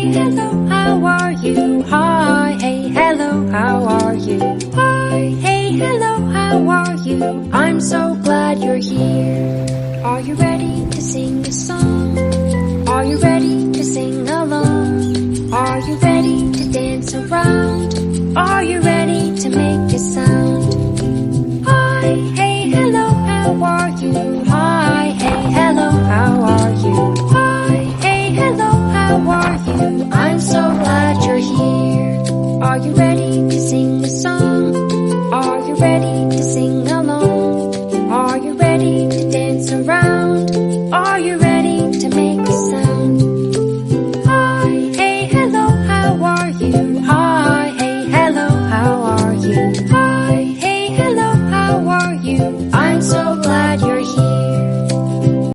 Hey, hello, how are you? Hi, hey, hello, how are you? Hi, hey, hello, how are you? I'm so glad you're here. Are you ready to sing a song?